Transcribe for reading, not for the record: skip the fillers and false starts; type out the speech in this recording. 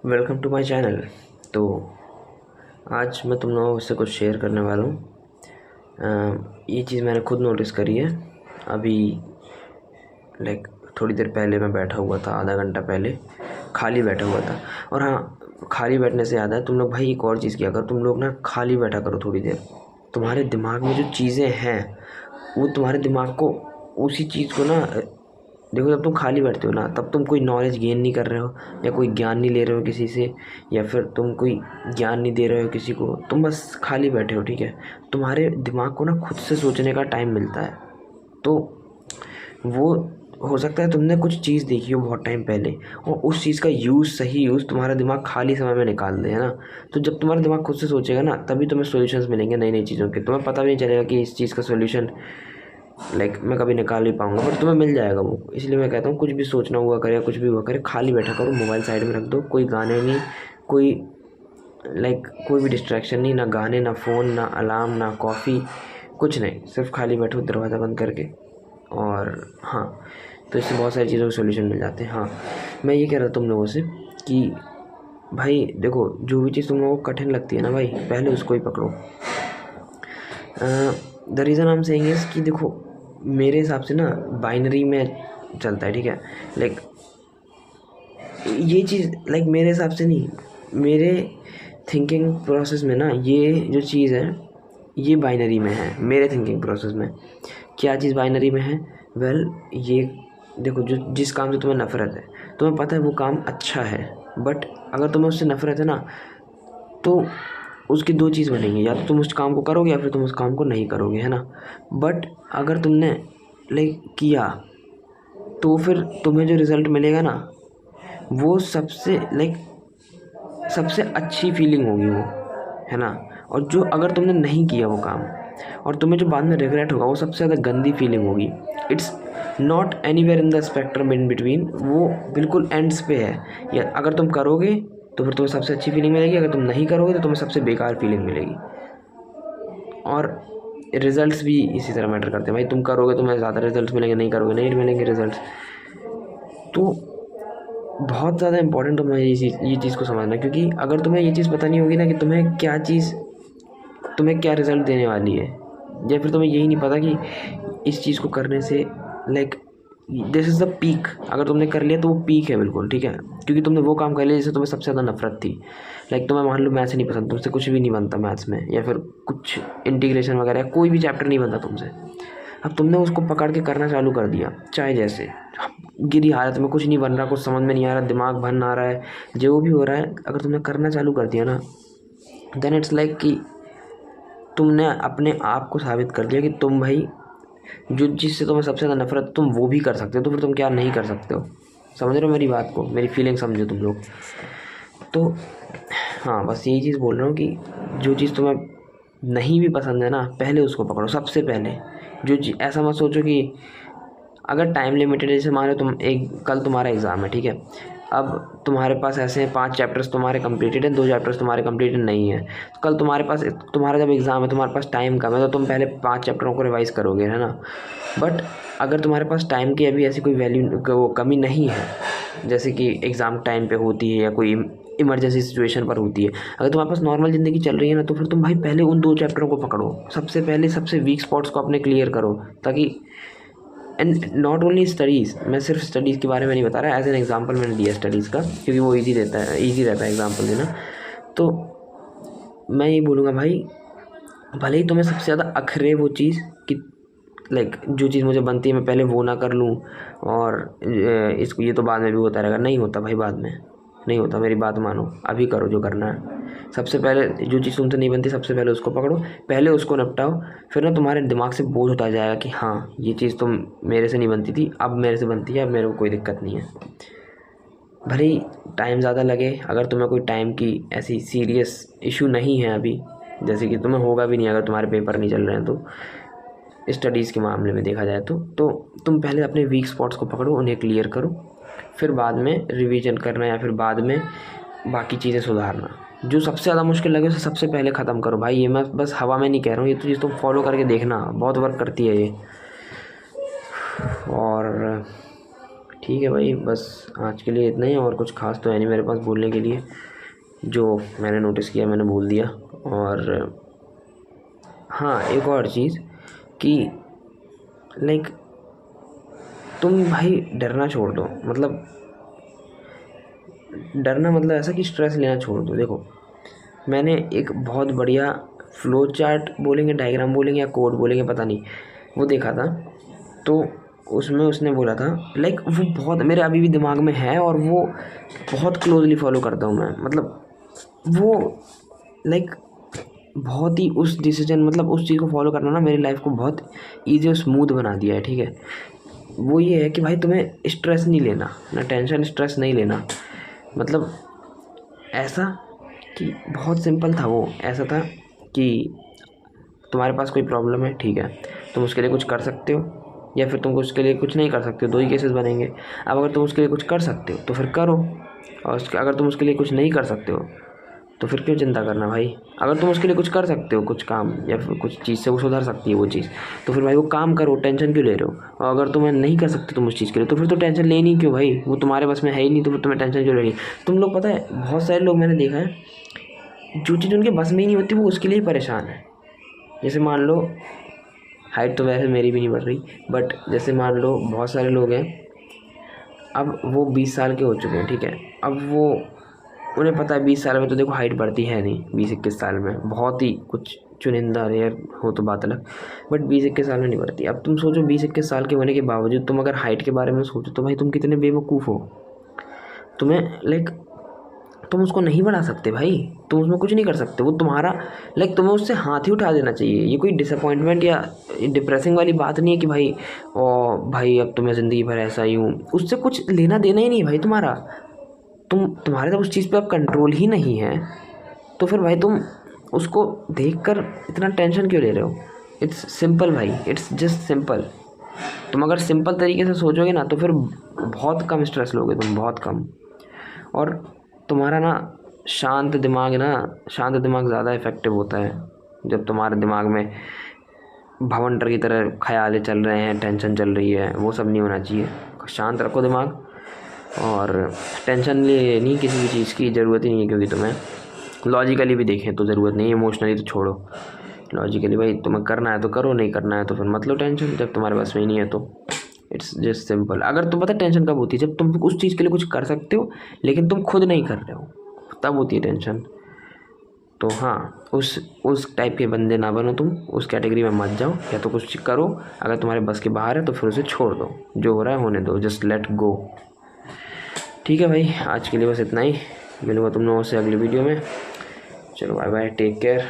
Welcome to my channel. तो आज मैं तुम लोगों से कुछ शेयर करने वाला हूँ। ये चीज़ मैंने खुद नोटिस करी है। अभी थोड़ी देर पहले मैं बैठा हुआ था, आधा घंटा पहले खाली बैठा हुआ था। और हाँ, खाली बैठने से याद है, तुम लोग भाई एक और चीज़ किया करो। तुम लोग ना खाली बैठा करो थोड़ी देर। तुम्हारे दिमाग में जो चीज़ें हैं वो तुम्हारे दिमाग को उसी चीज़ को ना देखो, जब तुम खाली बैठते हो ना तब तुम कोई नॉलेज गेन नहीं कर रहे हो या कोई ज्ञान नहीं ले रहे हो किसी से, या फिर तुम कोई ज्ञान नहीं दे रहे हो किसी को, तुम बस खाली बैठे हो। ठीक है, तुम्हारे दिमाग को ना खुद से सोचने का टाइम मिलता है। तो वो हो सकता है तुमने कुछ चीज़ देखी हो बहुत टाइम पहले और उस चीज़ का सही यूज़ तुम्हारा दिमाग खाली समय में निकाल दे, है ना। तो जब तुम्हारा दिमाग खुद से सोचेगा ना तभी तुम्हें सॉल्यूशंस मिलेंगे नई नई चीज़ों के। तुम्हें पता भी नहीं चलेगा कि इस चीज़ का सॉल्यूशन मैं कभी निकाल नहीं पाऊंगा, पर तुम्हें मिल जाएगा वो। इसलिए मैं कहता हूँ कुछ भी सोचना हुआ करे या कुछ भी हुआ करे, खाली बैठा करो, मोबाइल साइड में रख दो, कोई गाने नहीं, कोई कोई भी डिस्ट्रैक्शन नहीं, ना गाने, ना फ़ोन, ना अलार्म, ना कॉफ़ी, कुछ नहीं। सिर्फ खाली बैठो दरवाज़ा बंद करके। और हाँ, तो इससे बहुत सारी चीज़ों के सोल्यूशन मिल जाते हैं। हाँ, मैं ये कह रहा था तुम लोगों से कि भाई देखो, जो भी चीज़ तुम लोगों को कठिन लगती है ना भाई, पहले उसको ही पकड़ो। The reason I am saying is कि देखो, मेरे हिसाब से ना बाइनरी में चलता है। ठीक है, लाइक ये चीज़ मेरे हिसाब से नहीं, मेरे थिंकिंग प्रोसेस में ना ये जो चीज़ है ये बाइनरी में है। मेरे थिंकिंग प्रोसेस में क्या चीज़ बाइनरी में है? ये देखो, जो जिस काम से तुम्हें नफ़रत है, तुम्हें पता है वो काम अच्छा है, बट अगर तुम्हें उससे नफ़रत है ना तो उसकी दो चीज़ बनेंगी, या तो तुम उस काम को करोगे या फिर तुम उस काम को नहीं करोगे, है ना। बट अगर तुमने किया तो फिर तुम्हें जो रिज़ल्ट मिलेगा ना वो सबसे अच्छी फीलिंग होगी वो, है ना। और जो अगर तुमने नहीं किया वो काम और तुम्हें जो बाद में रिग्रेट होगा वो सबसे ज़्यादा गंदी फीलिंग होगी। It's not anywhere in the spectrum in between, वो बिल्कुल एंड्स पे है। या अगर तुम करोगे तो फिर तुम्हें सबसे अच्छी फीलिंग मिलेगी, अगर तुम नहीं करोगे तो तुम्हें सबसे बेकार फीलिंग मिलेगी। और रिजल्ट्स भी इसी तरह मैटर करते हैं भाई। तुम करोगे तुम्हें ज़्यादा रिजल्ट्स मिलेंगे, नहीं करोगे नहीं मिलेंगे रिजल्ट्स। तो बहुत ज़्यादा इंपॉर्टेंट तुम्हें ये चीज़ को समझना, क्योंकि अगर तुम्हें ये चीज़ पता नहीं होगी ना कि तुम्हें क्या रिज़ल्ट देने वाली है, या फिर तुम्हें यही नहीं पता कि इस चीज़ को करने से दिस इज़ द पीक, अगर तुमने कर लिया तो वो पीक है बिल्कुल। ठीक है, क्योंकि तुमने वो काम कर लिया जिससे तुम्हें सबसे ज़्यादा नफरत थी। तुम्हें मान लो मैथ्स नहीं पसंद, तुमसे कुछ भी नहीं बनता मैथ्स में, या फिर कुछ इंटीग्रेशन वगैरह कोई भी चैप्टर नहीं बनता तुमसे। अब तुमने उसको पकड़ के करना चालू कर दिया, चाहे जैसे गिरी हालत में, कुछ नहीं बन रहा, कुछ समझ में नहीं आ रहा, दिमाग भन आ रहा है, जो भी हो रहा है, अगर तुमने करना चालू कर दिया ना देन इट्स कि तुमने अपने आप को साबित कर दिया कि तुम भाई जो जिससे तुम्हें सबसे ज़्यादा नफरत तुम वो भी कर सकते हो, तो फिर तुम क्या नहीं कर सकते हो। समझ रहे हो मेरी बात को, मेरी फीलिंग समझो तुम लोग। तो हाँ, बस यही चीज़ बोल रहा हूँ कि जो चीज़ तुम्हें नहीं भी पसंद है ना, पहले उसको पकड़ो सबसे पहले। ऐसा मत सोचो कि अगर टाइम लिमिटेड है, जैसे मान लो कल तुम्हारा एग्ज़ाम है, ठीक है। अब तुम्हारे पास ऐसे हैं 5 चैप्टर्स तुम्हारे कंप्लीटेड हैं, 2 चैप्टर्स तुम्हारे कंप्लीटेड नहीं है। तो कल तुम्हारा जब एग्ज़ाम है, तुम्हारे पास टाइम कम है, तो तुम पहले 5 चैप्टरों को रिवाइज़ करोगे, है ना। बट अगर तुम्हारे पास टाइम की अभी ऐसी कोई वो कमी नहीं है, जैसे कि एग्ज़ाम टाइम पे होती है या कोई इमरजेंसी सिचुएशन पर होती है, अगर तुम्हारे पास नॉर्मल ज़िंदगी चल रही है ना, तो फिर तुम भाई पहले उन 2 चैप्टरों को पकड़ो सबसे पहले, सबसे वीक स्पॉट्स को अपने क्लियर करो, ताकि एंड नॉट ओनली स्टडीज़, मैं सिर्फ स्टडीज़ के बारे में नहीं बता रहा, एज एन एग्जांपल मैंने दिया स्टडीज़ का, क्योंकि वो ईजी रहता है एग्जांपल देना। तो मैं ये बोलूँगा भाई, भले ही तुम्हें सबसे ज़्यादा अखरे वो चीज़ कि जो चीज़ मुझे बनती है मैं पहले वो ना कर लूँ, और इसको ये तो बाद में भी होता रहेगा, नहीं होता भाई, बाद में नहीं होता। मेरी बात मानो, अभी करो जो करना है। सबसे पहले जो चीज़ तुमसे नहीं बनती सबसे पहले उसको पकड़ो, पहले उसको निपटाओ, फिर ना तुम्हारे दिमाग से बोझ होता जाएगा कि हाँ ये चीज़ तुम मेरे से नहीं बनती थी, अब मेरे से बनती है, अब मेरे को कोई दिक्कत नहीं है। भले ही टाइम ज़्यादा लगे, अगर तुम्हें कोई टाइम की ऐसी सीरियस इशू नहीं है अभी, जैसे कि तुम्हें होगा भी नहीं अगर तुम्हारे पेपर नहीं चल रहे हैं, तो स्टडीज़ के मामले में देखा जाए तो तुम पहले अपने वीक स्पॉट्स को पकड़ो, उन्हें क्लियर करो, फिर बाद में रिवीजन करना या फिर बाद में बाकी चीज़ें सुधारना। जो सबसे ज़्यादा मुश्किल लगे उसे सबसे पहले ख़त्म करो भाई। ये मैं बस हवा में नहीं कह रहा हूँ, ये तो चीज़ तुम फॉलो करके देखना, बहुत वर्क करती है ये। और ठीक है भाई, बस आज के लिए इतना ही, और कुछ खास तो है नहीं मेरे पास बोलने के लिए। जो मैंने नोटिस किया मैंने बोल दिया। और हाँ, एक और चीज़ कि लाइक तुम भाई डरना छोड़ दो। मतलब डरना मतलब ऐसा कि स्ट्रेस लेना छोड़ दो। देखो, मैंने एक बहुत बढ़िया फ्लो चार्ट बोलेंगे, डायग्राम बोलेंगे या कोड बोलेंगे, पता नहीं, वो देखा था। तो उसमें उसने बोला था लाइक, वो बहुत मेरे अभी भी दिमाग में है और वो बहुत क्लोजली फॉलो करता हूँ मैं। मतलब वो लाइक बहुत ही उस डिसीजन, मतलब उस चीज़ को फॉलो करना ना मेरी लाइफ को बहुत ईजी और स्मूथ बना दिया है। ठीक है, वो ये है कि भाई तुम्हें स्ट्रेस नहीं लेना, ना टेंशन स्ट्रेस नहीं लेना। मतलब ऐसा कि बहुत सिंपल था वो। ऐसा था कि तुम्हारे पास कोई प्रॉब्लम है, ठीक है, तुम उसके लिए कुछ कर सकते हो या फिर तुम उसके लिए कुछ नहीं कर सकते हो, दो ही केसेस बनेंगे। अब अगर तुम उसके लिए कुछ कर सकते हो तो फिर करो, और अगर तुम उसके लिए कुछ नहीं कर सकते हो तो फिर क्यों चिंता करना भाई। अगर तुम उसके लिए कुछ कर सकते हो, कुछ काम या फिर कुछ चीज़ से वो सुधर सकती है वो चीज़, तो फिर भाई वो काम करो, टेंशन क्यों ले रहे हो। और अगर तुम्हें नहीं कर सकते तुम उस चीज़ के लिए, तो फिर तो टेंशन लेनी क्यों भाई, वो तुम्हारे बस में है ही नहीं, तो फिर तुम्हें टेंशन क्यों लेनी। तुम लोग, पता है बहुत सारे लोग मैंने देखा है, जो चीज़ उनके बस में ही नहीं होती वो उसके लिए ही परेशान है। जैसे मान लो, हाइट तो वैसे मेरी भी नहीं बढ़ रही, बट जैसे मान लो बहुत सारे लोग हैं, अब वो 20 साल के हो चुके हैं, ठीक है, अब वो उन्हें पता है 20 साल में तो देखो हाइट बढ़ती है नहीं, 20-21 साल में बहुत ही कुछ चुनिंदा रेयर हो तो बात अलग, बट 20-21 साल में नहीं बढ़ती। अब तुम सोचो 20-21 साल के होने के बावजूद तुम अगर हाइट के बारे में सोचो तो भाई तुम कितने बेवकूफ़ हो। तुम्हें लाइक तुम उसको नहीं बढ़ा सकते भाई, तुम उसमें कुछ नहीं कर सकते, वो तुम्हारा लाइक तुम्हें उससे हाथ ही उठा देना चाहिए। ये कोई डिसअपॉइंटमेंट या डिप्रेसिंग वाली बात नहीं है कि भाई ओ भाई अब तो मैं ज़िंदगी भर ऐसा ही हूँ, उससे कुछ लेना देना ही नहीं भाई तुम्हारा। तुम्हारे तो उस चीज़ पे अब कंट्रोल ही नहीं है, तो फिर भाई तुम उसको देखकर इतना टेंशन क्यों ले रहे हो। इट्स सिंपल भाई, इट्स जस्ट सिंपल। तुम अगर सिंपल तरीके से सोचोगे ना तो फिर बहुत कम स्ट्रेस लोगे तुम, बहुत कम। और तुम्हारा ना शांत दिमाग ज़्यादा इफ़ेक्टिव होता है। जब तुम्हारे दिमाग में भवंटर की तरह ख्यालें चल रहे हैं, टेंशन चल रही है, वो सब नहीं होना चाहिए। शांत रखो दिमाग, और टेंशन लेनी किसी भी चीज़ की ज़रूरत ही नहीं है, क्योंकि तुम्हें लॉजिकली भी देखें तो ज़रूरत नहीं है, इमोशनली तो छोड़ो। लॉजिकली भाई तुम्हें करना है तो करो, नहीं करना है तो फिर मत लो टेंशन, जब तुम्हारे पास में ही नहीं है तो। It's just simple. अगर तुम, पता टेंशन कब होती है, जब तुम उस चीज़ के लिए कुछ कर सकते हो लेकिन तुम खुद नहीं कर रहे हो, तब होती है टेंशन। तो हाँ, उस टाइप के बंदे ना बनो तुम, उस कैटेगरी में मत जाओ। या तो कुछ करो, अगर तुम्हारे बस के बाहर है तो फिर उसे छोड़ दो, जो हो रहा है होने दो, जस्ट लेट गो। ठीक है भाई, आज के लिए बस इतना ही। मिलूँगा तुम लोगों से अगली वीडियो में। चलो बाय बाय, टेक केयर।